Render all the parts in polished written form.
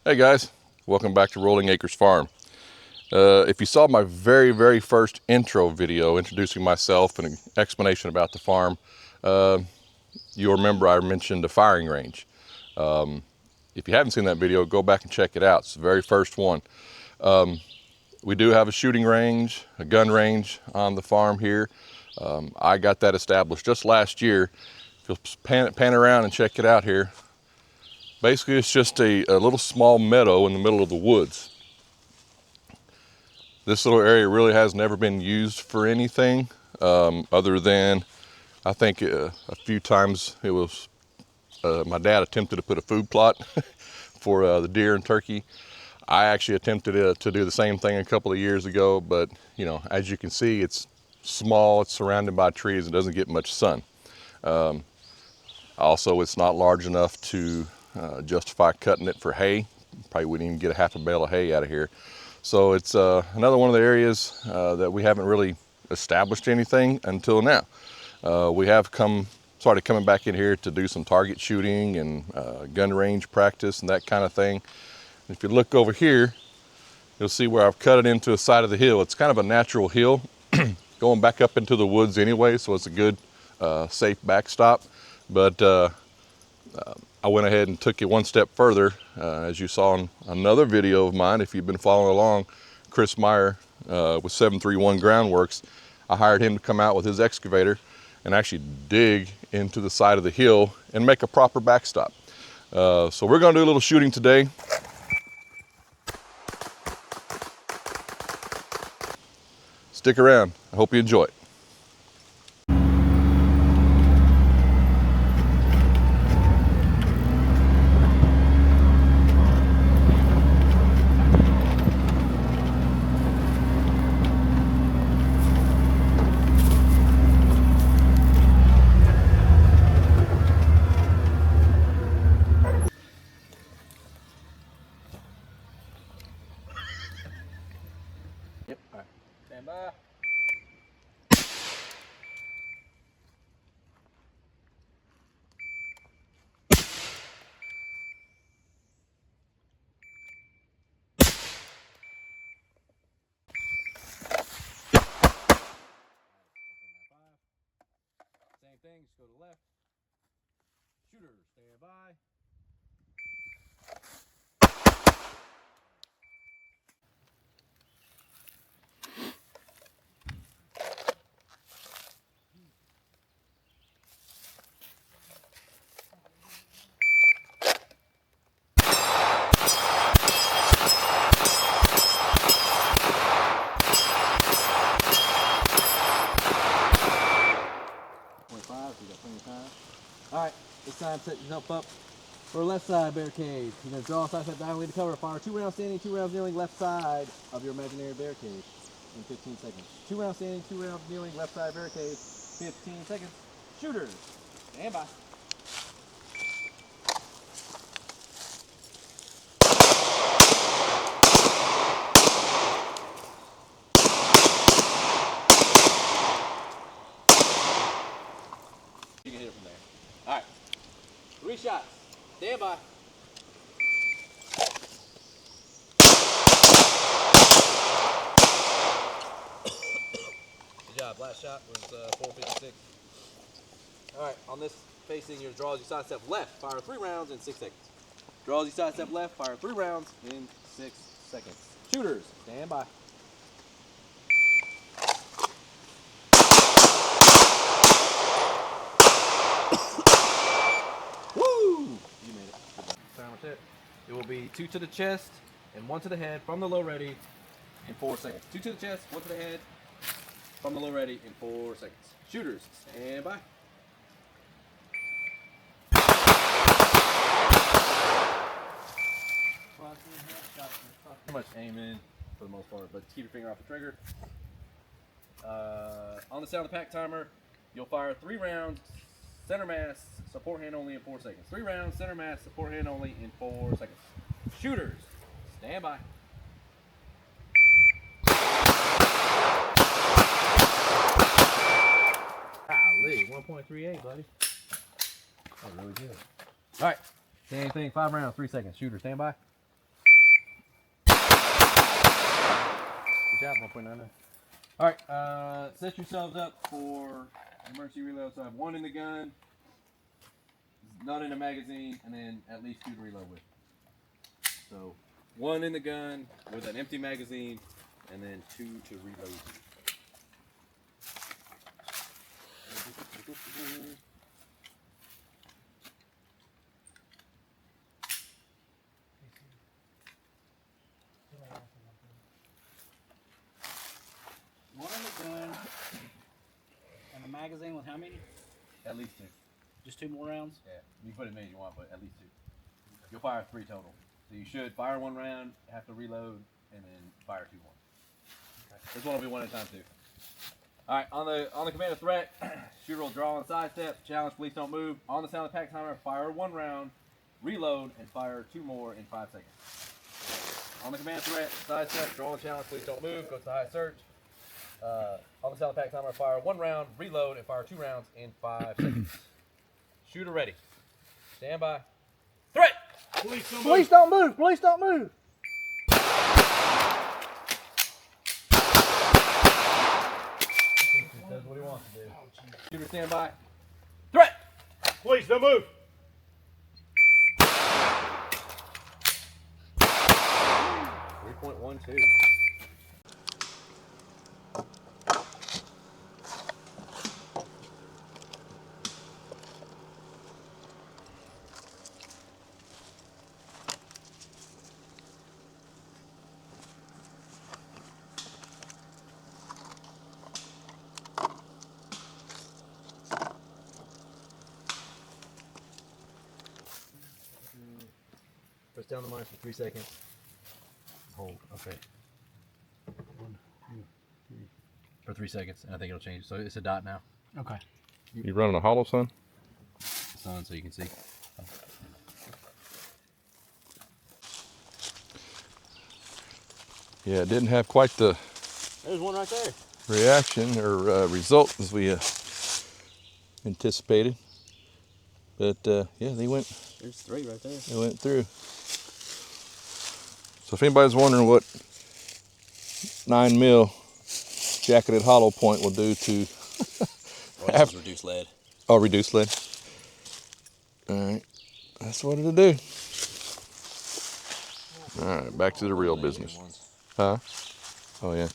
Hey guys, welcome back to Rolling Acres Farm. If you saw my very first intro video introducing myself and an explanation about the farm, you'll remember I mentioned a firing range. If you haven't seen that video, go back and check it out. It's the very first one. We do have a shooting range, a gun range on the farm here. I got that established just last year. If you'll pan around and check it out here, basically it's just a little small meadow in the middle of the woods. This little area really has never been used for anything other than, I think a few times it was, my dad attempted to put a food plot for the deer and turkey. I actually attempted to do the same thing a couple of years ago, but you know, as you can see, it's small, it's surrounded by trees, and doesn't get much sun. Also, it's not large enough to justify cutting it for hay. Probably wouldn't even get a half a bale of hay out of here. So it's another one of the areas that we haven't really established anything until now. We have started coming back in here to do some target shooting and gun range practice and that kind of thing. If you look over here, you'll see where I've cut it into a side of the hill. It's kind of a natural hill going back up into the woods anyway, so it's a good safe backstop. But I went ahead and took it one step further. As you saw in another video of mine, if you've been following along, Chris Meyer with 731 Groundworks, I hired him to come out with his excavator and actually dig into the side of the hill and make a proper backstop. So we're gonna do a little shooting today. Stick around, I hope you enjoy it. Yep. All right. Stand by. Same thing, just go to the left. Shooter, stand by. Alright, this time set yourself up for left side barricade. You're going to draw a side step diagonally to cover. Fire 2 rounds standing, 2 rounds kneeling, left side of your imaginary barricade in 15 seconds. 2 rounds standing, 2 rounds kneeling, left side barricade, 15 seconds. Shooters, stand by. You can hit it from there. Alright, 3 shots, stand by. Good job, last shot was 456. Alright, on this facing your draws, you side step left, fire 3 rounds in 6 seconds. Draws, you side step left, fire 3 rounds in 6 seconds. Shooters, stand by. Woo! You made it. Good job. Time with it. It will be 2 to the chest and 1 to the head from the low ready in 4 seconds. 2 to the chest, 1 to the head from the low ready in 4 seconds. Shooters, stand by. Pretty much aiming for the most part, but keep your finger off the trigger. On the sound of the pack timer, you'll fire 3 rounds, center mass, support hand only in 4 seconds. 3 rounds, center mass, support hand only in 4 seconds. Shooters, stand by. Golly, 1.38, buddy. That was really good. All right, same thing, 5 rounds, 3 seconds. Shooter, stand by. Good job, 1.99. All right, set yourselves up for emergency reload. So I have 1 in the gun, none in the magazine, and then at least 2 to reload with. So 1 in the gun with an empty magazine, and then 2 to reload with. One in the gun and a magazine with how many? At least 2. Just 2 more rounds? Yeah, you can put as many as you want, but at least 2. You'll fire 3 total. So you should fire 1 round, have to reload, and then fire 2 more. Okay. This one will be 1 at a time too. All right, on the command of threat, shooter will draw on sidestep. Challenge, please don't move. On the sound attack timer, fire 1 round, reload, and fire 2 more in 5 seconds. On the command of threat, sidestep, draw on challenge, please don't move. Go to the high search. On the sound attack timer, fire 1 round, reload, and fire 2 rounds in 5 seconds. Shooter ready. Stand by. Threat! Police don't move! Police don't move! Does what he wants to do. Shooter stand by. Threat! Police don't move! 3.12. Press down the minus for 3 seconds. Hold. Okay. 1, 2, 3. For 3 seconds, and I think it'll change. So it's a dot now. Okay. You running a hollow, son? Sun, so you can see. Yeah, it didn't have quite the There's one right there. reaction or result as we anticipated. But yeah, they went There's 3 right there. It went through. So if anybody's wondering what 9 mil jacketed hollow point will do to This is reduced lead. reduced lead. All right, that's what it'll do. All right, back to the real business. Huh? Oh yeah.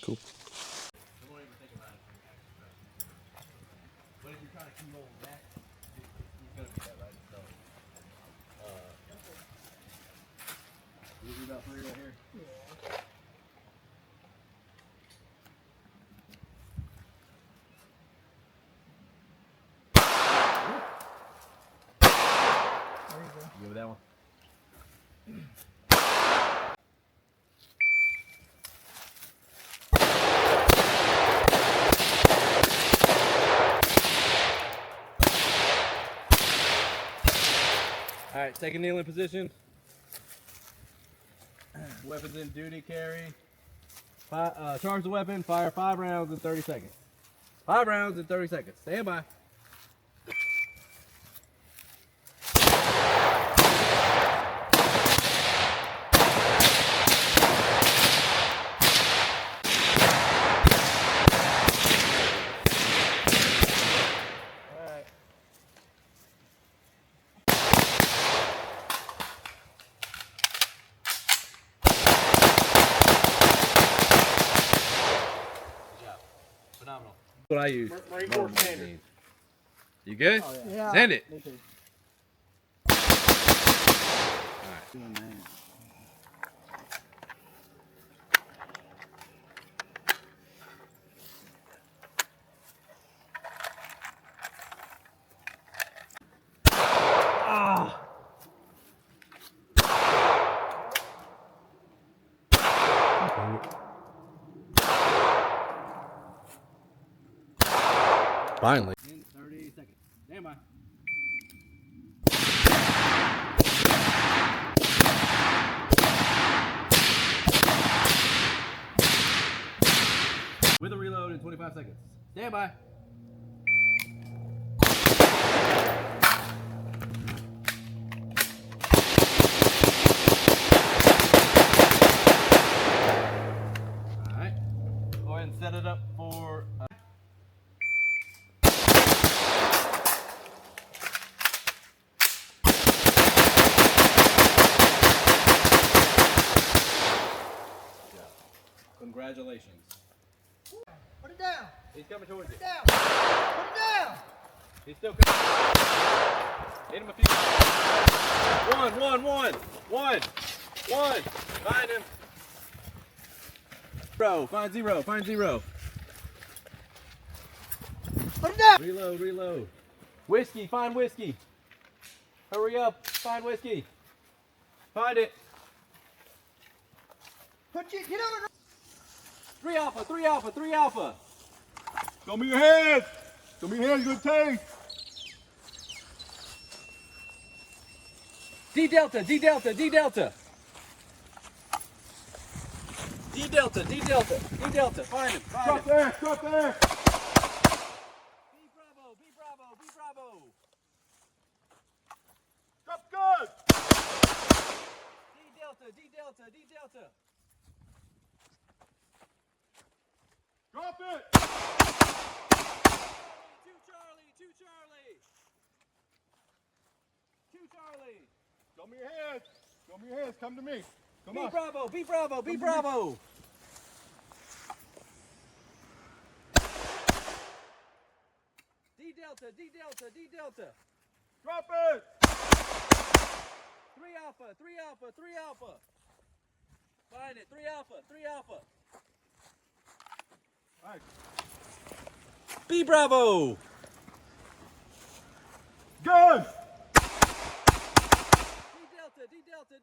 Cool. But if you're trying to keyhole that, it's gonna be that, right? So, usually about 3 right here. You good with that one? All right, take a kneeling position. Weapons in duty carry. Charge the weapon, fire 5 rounds in 30 seconds. 5 rounds in 30 seconds. Stand by. Phenomenal. What I use. Marine Corps standard. You good? Oh, yeah. Send it. Me too. Doing that. Finally. In 30 seconds. Stand by. With a reload in 25 seconds. Stand by. Congratulations. Put it down. He's coming towards you. Down. Put it down. He's still coming. Hit him a few. One. Find him. Find zero. Put it down. Reload. Whiskey, find whiskey. Hurry up, find whiskey. Find it. Get over. 3 Alpha. Show me your hands. Show me your hands, good take. D Delta. D Delta. Find him. Drop there. B Bravo. Drop good. D Delta. Drop it. 2 Charlie. 2 Charlie. Show me your hands. Come to me. Come B on. Bravo. D Delta. Drop it. 3 Alpha. Find it. 3 Alpha. All right. B Bravo. Good.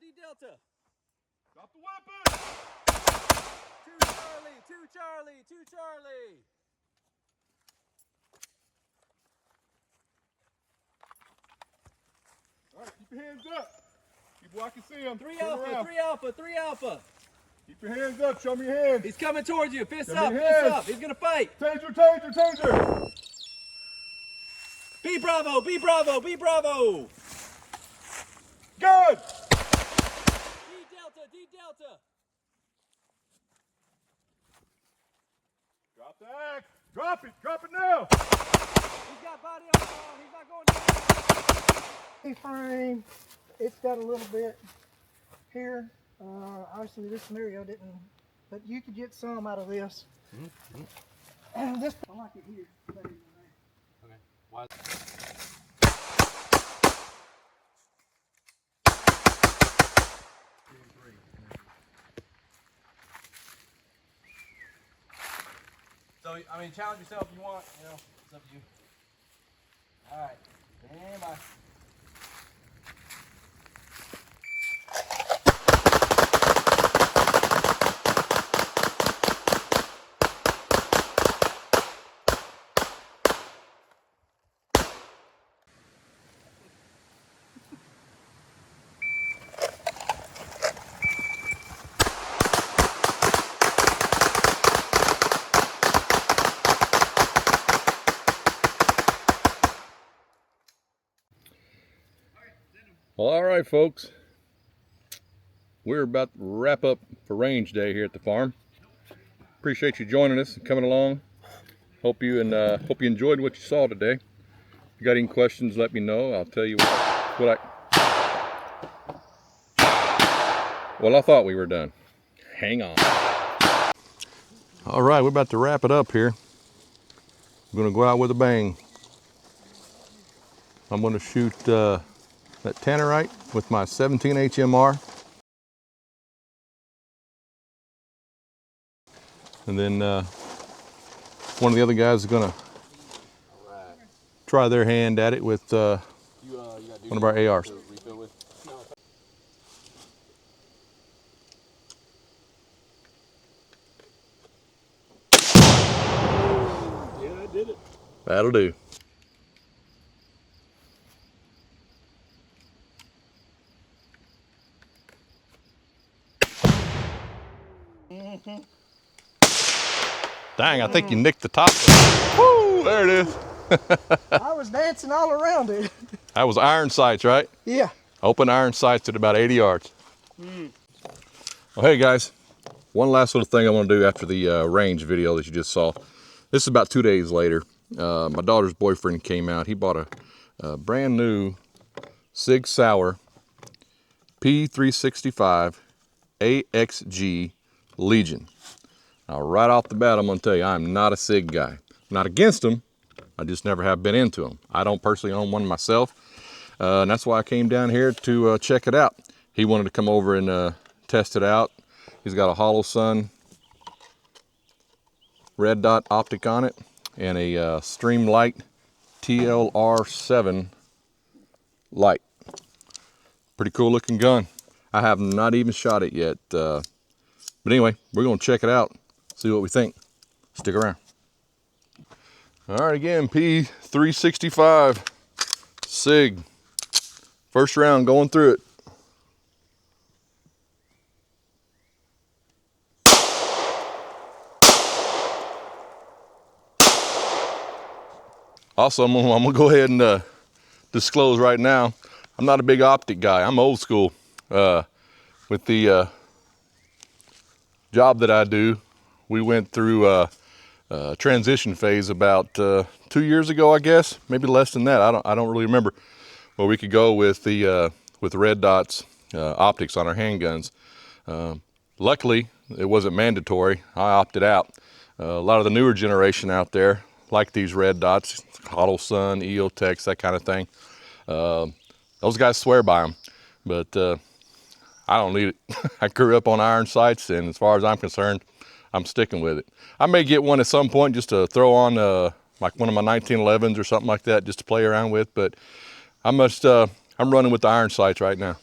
D Delta. Drop the weapon. 2 Charlie. All right, keep your hands up. Keep where I can see them. 3 Alpha. Keep your hands up. Show me your hands. He's coming towards you. Fists Give me up. hands. He's gonna fight. Taser. B Bravo. Good. D Delta. Drop the axe. Drop it now. He's got body on the wall. He's not going down. Frame. It's got a little bit here. Obviously, this scenario didn't, but you could get some out of this. And this, I like it here better than that. Okay. Why? So, I mean, challenge yourself if you want, it's up to you. Alright, stand by. Well, all right, folks. We're about to wrap up for range day here at the farm. Appreciate you joining us and coming along. Hope you enjoyed what you saw today. If you got any questions, let me know. I'll tell you what I thought we were done. Hang on. All right, we're about to wrap it up here. We're gonna go out with a bang. I'm gonna shoot that tannerite with my 17 HMR. And then one of the other guys is gonna try their hand at it with one of our ARs. Yeah, I did it. That'll do. Dang, I think you nicked the top. Woo, there it is. I was dancing all around it. That was iron sights, right? Yeah. Open iron sights at about 80 yards. Well, hey guys, one last little thing I want to do after the range video that you just saw. This is about 2 days later. My daughter's boyfriend came out. He bought a brand new Sig Sauer P365 AXG Legion. Now, right off the bat, I'm gonna tell you, I'm not a SIG guy. I'm not against them, I just never have been into them. I don't personally own one myself, and that's why I came down here to check it out. He wanted to come over and test it out. He's got a Holosun red dot optic on it and a Streamlight TLR7 light. Pretty cool looking gun. I have not even shot it yet, but anyway, we're gonna check it out, see what we think. Stick around. All right, again, P365 SIG. First round, going through it. Also, I'm gonna go ahead and disclose right now, I'm not a big optic guy. I'm old school. With the job that I do, we went through a transition phase about 2 years ago, I guess, maybe less than that. I don't really remember, where we could go with the red dots optics on our handguns. Luckily, it wasn't mandatory. I opted out. A lot of the newer generation out there like these red dots, Holosun, EOTech, that kind of thing. Those guys swear by them, but I don't need it. I grew up on iron sights, and as far as I'm concerned, I'm sticking with it. I may get one at some point just to throw on like one of my 1911s or something like that, just to play around with, but I'm running with the iron sights right now.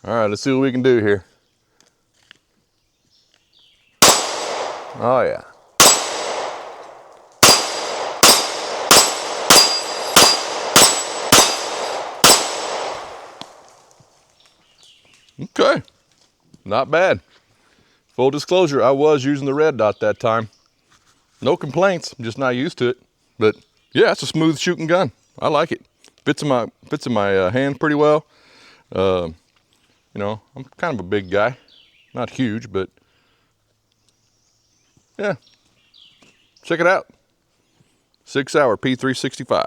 All right, let's see what we can do here. Oh yeah. Okay, not bad. Full disclosure, I was using the red dot that time. No complaints, I'm just not used to it. But yeah, it's a smooth shooting gun. I like it. Fits in my hand pretty well. You know, I'm kind of a big guy, not huge, but yeah. Check it out. 6 Hour P365.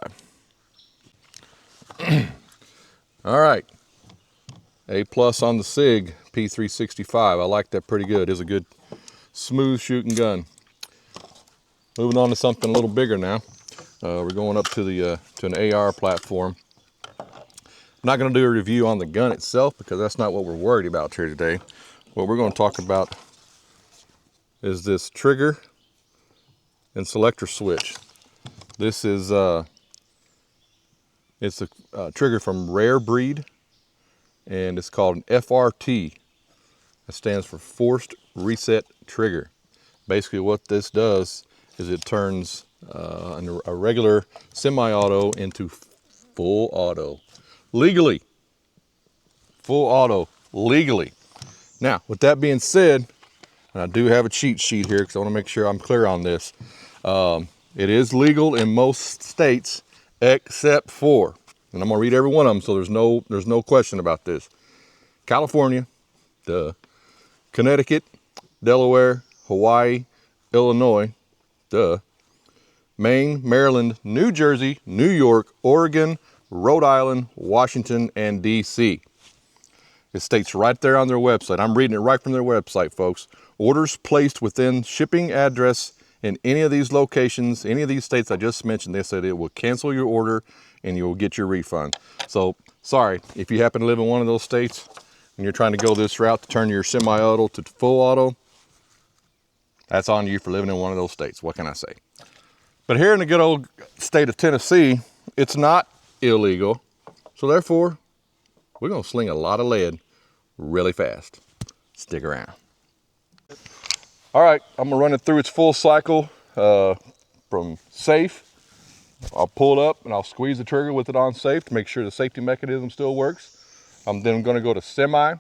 All right. A+ on the SIG P365. I like that pretty good. It's a good smooth shooting gun. Moving on to something a little bigger now. We're going up to the to an AR platform. I'm not going to do a review on the gun itself because that's not what we're worried about here today. What we're going to talk about is this trigger and selector switch. This is it's a trigger from Rare Breed, and it's called an FRT. That stands for Forced Reset Trigger. Basically what this does is it turns a regular semi-auto into full auto. Legally. Full auto. Legally. Now, with that being said, and I do have a cheat sheet here because I want to make sure I'm clear on this. It is legal in most states except for, and I'm going to read every one of them so there's no question about this. California, Connecticut, Delaware, Hawaii, Illinois, Maine, Maryland, New Jersey, New York, Oregon, Rhode Island, Washington, and DC. It states right there on their website. I'm reading it right from their website, folks. Orders placed within shipping address in any of these locations, any of these states I just mentioned, they said it will cancel your order and you will get your refund. So, sorry, if you happen to live in one of those states and you're trying to go this route to turn your semi-auto to full auto, that's on you for living in one of those states. What can I say? But here in the good old state of Tennessee, it's not illegal. So therefore, we're going to sling a lot of lead really fast. Stick around. All right, I'm going to run it through its full cycle from safe. I'll pull it up and I'll squeeze the trigger with it on safe to make sure the safety mechanism still works. I'm then going to go to semi,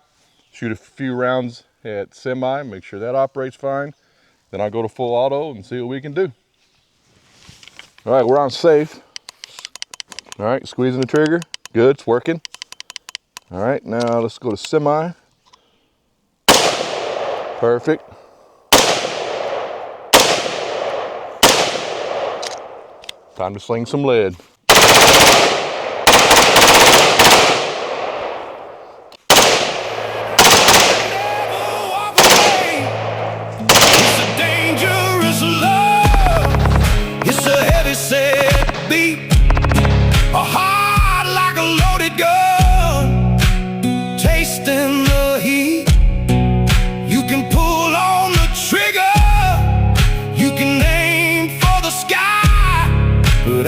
shoot a few rounds at semi, make sure that operates fine. Then I'll go to full auto and see what we can do. All right, we're on safe. All right, squeezing the trigger. Good, it's working. All right, now let's go to semi. Perfect. Time to sling some lead. It's a heavy set beat, a heart like a loaded gun, tasting the heat. You can pull on the trigger, you can aim for the sky, but